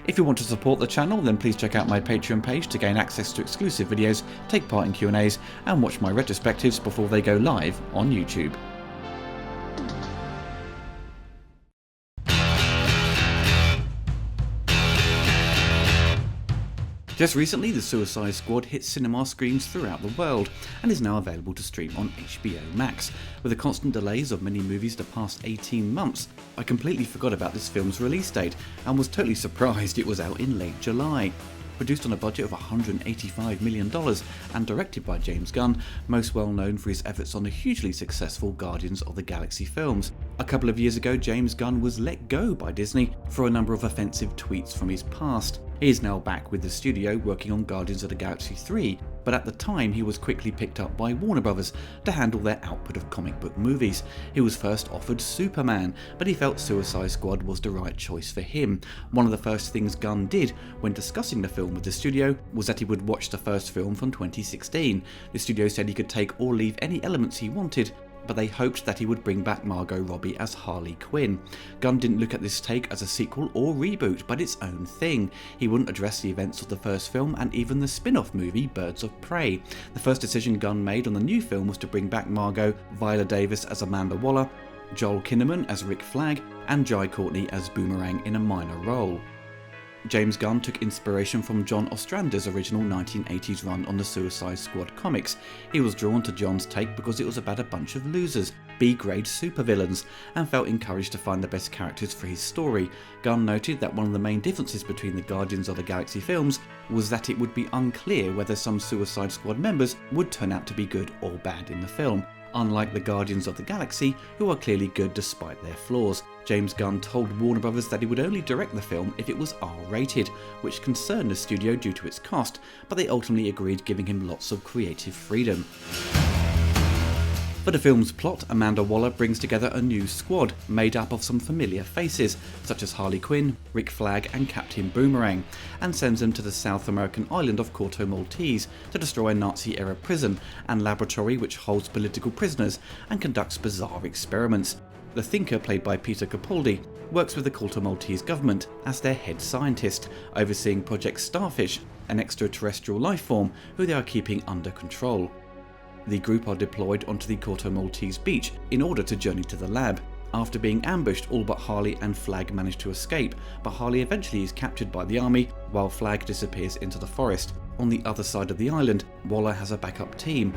If you want to support the channel, then please check out my Patreon page to gain access to exclusive videos, take part in Q&As, and watch my retrospectives before they go live on YouTube. Just recently, The Suicide Squad hit cinema screens throughout the world and is now available to stream on HBO Max. With the constant delays of many movies the past 18 months, I completely forgot about this film's release date and was totally surprised it was out in late July. Produced on a budget of $185 million and directed by James Gunn, most well known for his efforts on the hugely successful Guardians of the Galaxy films. A couple of years ago, James Gunn was let go by Disney for a number of offensive tweets from his past. He is now back with the studio working on Guardians of the Galaxy 3, but at the time he was quickly picked up by Warner Brothers to handle their output of comic book movies. He was first offered Superman, but he felt Suicide Squad was the right choice for him. One of the first things Gunn did when discussing the film with the studio was that he would watch the first film from 2016. The studio said he could take or leave any elements he wanted, but they hoped that he would bring back Margot Robbie as Harley Quinn. Gunn didn't look at this take as a sequel or reboot, but its own thing. He wouldn't address the events of the first film and even the spin-off movie Birds of Prey. The first decision Gunn made on the new film was to bring back Margot, Viola Davis as Amanda Waller, Joel Kinnaman as Rick Flag, and Jai Courtney as Boomerang in a minor role. James Gunn took inspiration from John Ostrander's original 1980s run on the Suicide Squad comics. He was drawn to John's take because it was about a bunch of losers, B-grade supervillains, and felt encouraged to find the best characters for his story. Gunn noted that one of the main differences between the Guardians of the Galaxy films was that it would be unclear whether some Suicide Squad members would turn out to be good or bad in the film, unlike the Guardians of the Galaxy, who are clearly good despite their flaws. James Gunn told Warner Brothers that he would only direct the film if it was R-rated, which concerned the studio due to its cost, but they ultimately agreed, giving him lots of creative freedom. For the film's plot, Amanda Waller brings together a new squad made up of some familiar faces, such as Harley Quinn, Rick Flag and Captain Boomerang, and sends them to the South American island of Corto Maltese to destroy a Nazi-era prison and laboratory which holds political prisoners and conducts bizarre experiments. The Thinker, played by Peter Capaldi, works with the Corto Maltese government as their head scientist, overseeing Project Starfish, an extraterrestrial life form who they are keeping under control. The group are deployed onto the Corto Maltese beach in order to journey to the lab. After being ambushed, all but Harley and Flag manage to escape, but Harley eventually is captured by the army while Flag disappears into the forest. On the other side of the island, Waller has a backup team.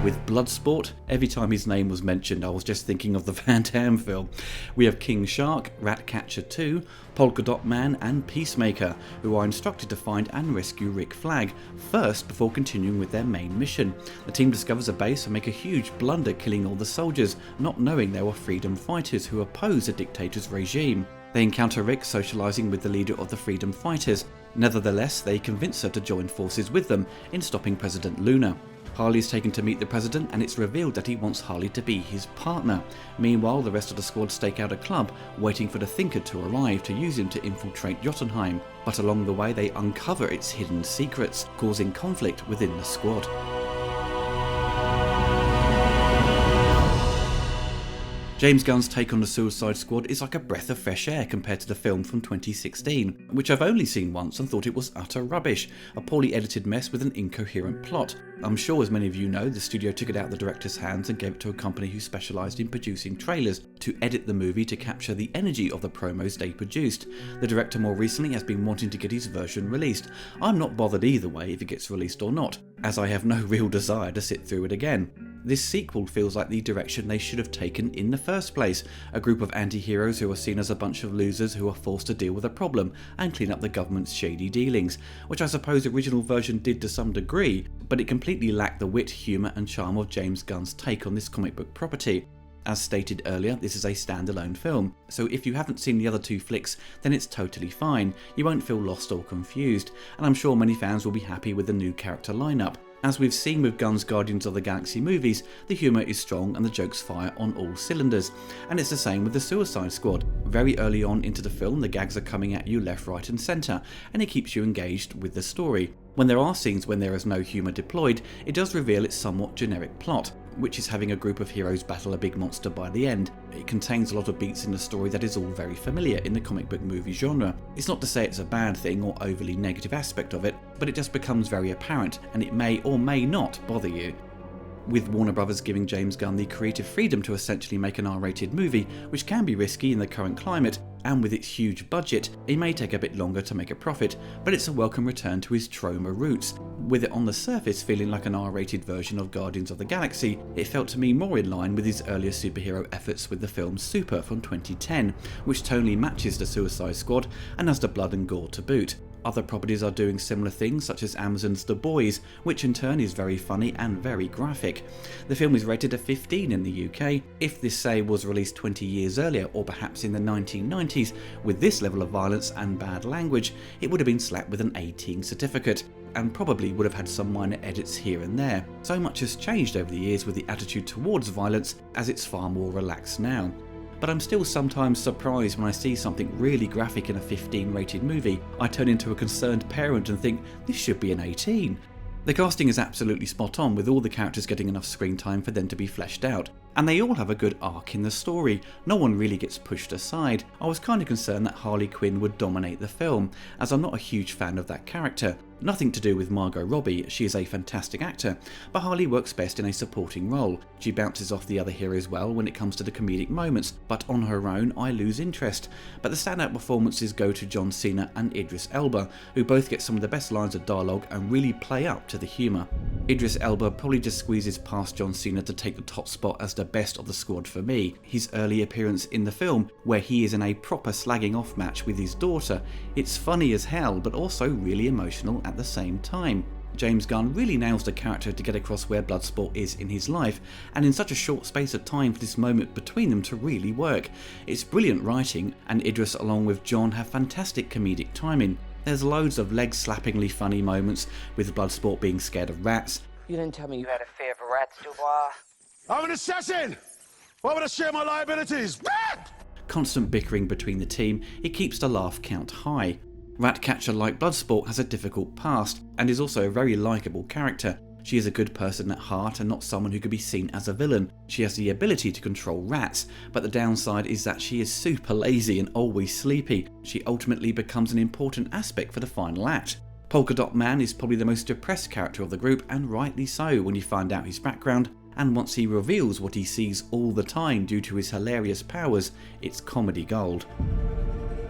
With Bloodsport, every time his name was mentioned I was just thinking of the Van Damme film. We have King Shark, Ratcatcher 2, Polka Dot Man and Peacemaker, who are instructed to find and rescue Rick Flag first before continuing with their main mission. The team discovers a base and make a huge blunder, killing all the soldiers, not knowing they were freedom fighters who oppose the dictator's regime. They encounter Rick socialising with the leader of the freedom fighters. Nevertheless, they convince her to join forces with them in stopping President Luna. Harley is taken to meet the president and it's revealed that he wants Harley to be his partner. Meanwhile, the rest of the squad stake out a club, waiting for the Thinker to arrive to use him to infiltrate Jotunheim, but along the way they uncover its hidden secrets, causing conflict within the squad. James Gunn's take on the Suicide Squad is like a breath of fresh air compared to the film from 2016, which I've only seen once and thought it was utter rubbish, a poorly edited mess with an incoherent plot. I'm sure, as many of you know, the studio took it out of the director's hands and gave it to a company who specialised in producing trailers to edit the movie to capture the energy of the promos they produced. The director more recently has been wanting to get his version released. I'm not bothered either way if it gets released or not, as I have no real desire to sit through it again. This sequel feels like the direction they should have taken in the first place, a group of anti-heroes who are seen as a bunch of losers who are forced to deal with a problem and clean up the government's shady dealings, which I suppose the original version did to some degree, but it completely lacked the wit, humour and charm of James Gunn's take on this comic book property. As stated earlier, this is a standalone film, so if you haven't seen the other two flicks, then it's totally fine. You won't feel lost or confused, and I'm sure many fans will be happy with the new character lineup. As we've seen with Gunn's Guardians of the Galaxy movies, the humour is strong and the jokes fire on all cylinders. And it's the same with the Suicide Squad. Very early on into the film, the gags are coming at you left, right and centre, and it keeps you engaged with the story. When there are scenes when there is no humour deployed, it does reveal its somewhat generic plot. which is having a group of heroes battle a big monster by the end. It contains a lot of beats in the story that is all very familiar in the comic book movie genre. It's not to say it's a bad thing or overly negative aspect of it, but it just becomes very apparent, and it may or may not bother you. With Warner Brothers giving James Gunn the creative freedom to essentially make an R-rated movie, which can be risky in the current climate, and with its huge budget, it may take a bit longer to make a profit, but it's a welcome return to his Troma roots. With it on the surface feeling like an R-rated version of Guardians of the Galaxy, it felt to me more in line with his earlier superhero efforts with the film Super from 2010, which tonally matches the Suicide Squad and has the blood and gore to boot. Other properties are doing similar things, such as Amazon's The Boys, which in turn is very funny and very graphic. The film is rated a 15 in the UK. If this, say, was released 20 years earlier, or perhaps in the 1990s, with this level of violence and bad language, it would have been slapped with an 18 certificate, and probably would have had some minor edits here and there. So much has changed over the years with the attitude towards violence, as it's far more relaxed now. But I'm still sometimes surprised when I see something really graphic in a 15 rated movie. I turn into a concerned parent and think, this should be an 18. The casting is absolutely spot on, with all the characters getting enough screen time for them to be fleshed out. And they all have a good arc in the story. No one really gets pushed aside. I was kind of concerned that Harley Quinn would dominate the film, as I'm not a huge fan of that character. Nothing to do with Margot Robbie, she is a fantastic actor, but Harley works best in a supporting role. She bounces off the other heroes well when it comes to the comedic moments, but on her own I lose interest. But the standout performances go to John Cena and Idris Elba, who both get some of the best lines of dialogue and really play up to the humour. Idris Elba probably just squeezes past John Cena to take the top spot as the best of the squad for me. His early appearance in the film, where he is in a proper slagging off match with his daughter, it's funny as hell but also really emotional at the same time. James Gunn really nails the character to get across where Bloodsport is in his life, and in such a short space of time for this moment between them to really work. It's brilliant writing, and Idris along with John have fantastic comedic timing. There's loads of leg-slappingly funny moments, with Bloodsport being scared of rats. You didn't tell me you had a fear for rats, Dubois. I'm an assassin! Why would I share my liabilities? Rat! Constant bickering between the team, it keeps the laugh count high. Ratcatcher, like Bloodsport, has a difficult past, and is also a very likeable character. She is a good person at heart and not someone who could be seen as a villain. She has the ability to control rats, but the downside is that she is super lazy and always sleepy. She ultimately becomes an important aspect for the final act. Polka Dot Man is probably the most depressed character of the group, and rightly so when you find out his background, and once he reveals what he sees all the time due to his hilarious powers, it's comedy gold.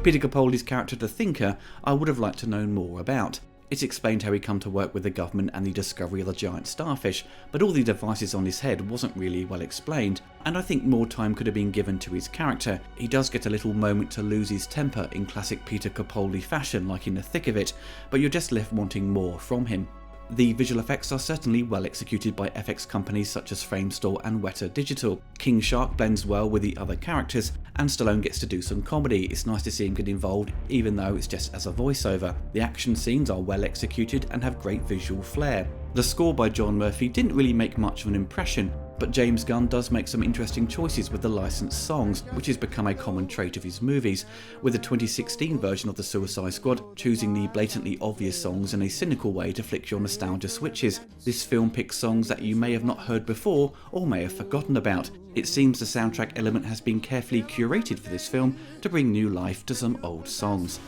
Peter Capaldi's character, the Thinker, I would have liked to know more about. It's explained how he come to work with the government and the discovery of the giant starfish, but all the devices on his head wasn't really well explained, and I think more time could have been given to his character. He does get a little moment to lose his temper in classic Peter Capaldi fashion, like in the thick of it, but you're just left wanting more from him. The visual effects are certainly well executed by FX companies such as Framestore and Weta Digital. King Shark blends well with the other characters, and Stallone gets to do some comedy. It's nice to see him get involved, even though it's just as a voiceover. The action scenes are well executed and have great visual flair. The score by John Murphy didn't really make much of an impression, but James Gunn does make some interesting choices with the licensed songs, which has become a common trait of his movies, with the 2016 version of the Suicide Squad choosing the blatantly obvious songs in a cynical way to flick your nostalgia switches. This film picks songs that you may have not heard before or may have forgotten about. It seems the soundtrack element has been carefully curated for this film to bring new life to some old songs.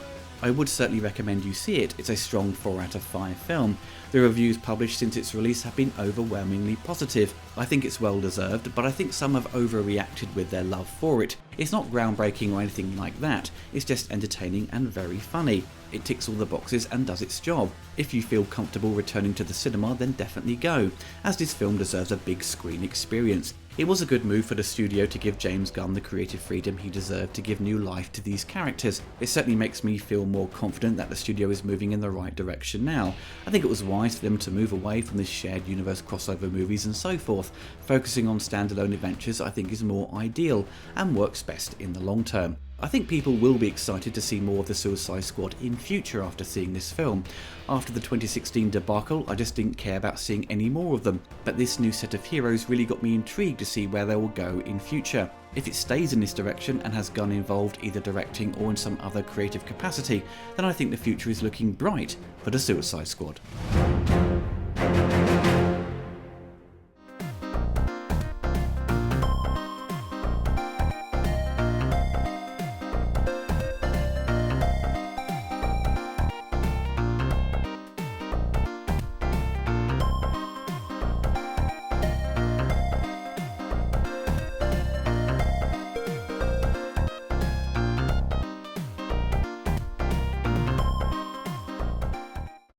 I would certainly recommend you see it. It's a strong 4 out of 5 film. The reviews published since its release have been overwhelmingly positive. I think it's well deserved, but I think some have overreacted with their love for it. It's not groundbreaking or anything like that, it's just entertaining and very funny. It ticks all the boxes and does its job. If you feel comfortable returning to the cinema, then definitely go, as this film deserves a big screen experience. It was a good move for the studio to give James Gunn the creative freedom he deserved to give new life to these characters. It certainly makes me feel more confident that the studio is moving in the right direction now. I think it was wise for them to move away from this shared universe crossover movies and so forth. Focusing on standalone adventures I think is more ideal and works best in the long term. I think people will be excited to see more of the Suicide Squad in future after seeing this film. After the 2016 debacle, I just didn't care about seeing any more of them, but this new set of heroes really got me intrigued to see where they will go in future. If it stays in this direction and has Gunn involved either directing or in some other creative capacity, then I think the future is looking bright for the Suicide Squad.